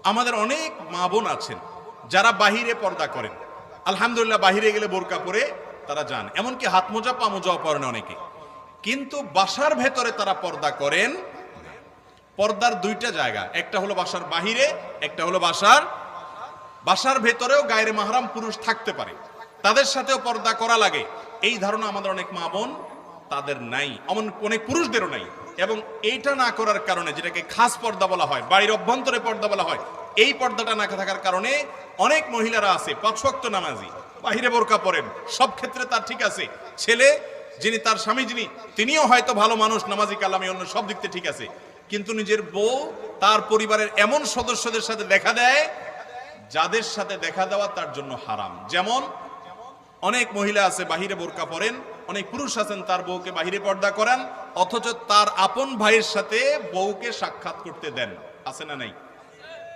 আমাদের অনেক মা বোন আছেন যারা বাহিরে পর্দা করেন, আলহামদুলিল্লাহ, বাহিরে গেলে বোরকা পরে তারা যান, এমনকি হাত মোজা পা মোজাও পরেন অনেকে, কিন্তু বাসার ভেতরে তারা পর্দা করেন। পর্দার দুইটা জায়গা, একটা হলো বাসার বাহিরে, একটা হলো বাসার ভেতরেও গায়ের মাহরাম পুরুষ থাকতে পারে, তাদের সাথেও পর্দা করা লাগে। এই ধারণা আমাদের অনেক মা বোন তাদের নাই, অনেক পুরুষদেরও নাই। এবং এইটা না করার কারণে, যেটাকে খাস পর্দা বলা হয়, বাড়ির অভ্যন্তরে পর্দা বলা হয়, এই পর্দাটা না থাকার কারণে অনেক মহিলারা আছে 5 ওয়াক্ত নামাজি, বাহিরে বোরকা পরেন, সব ক্ষেত্রে তার ঠিক আছে। ছেলে যিনি, তার স্বামী যিনি, তিনিও হয়তো ভালো মানুষ, নামাজি কালামি, অন্য সব দিক থেকে ঠিক আছে, কিন্তু নিজের বউ তার পরিবারের এমন সদস্যদের সাথে দেখা দেয় যাদের সাথে দেখা দেওয়া তার জন্য হারাম। যেমন অনেক মহিলা আছে বাহিরে বোরকা পরেন, অনেক পুরুষ আছেন তার বউকে বাহিরে পর্দা করান, অথচ তার আপন ভাইয়ের সাথে বউকে সাক্ষাৎ করতে দেন, আছে না নাই?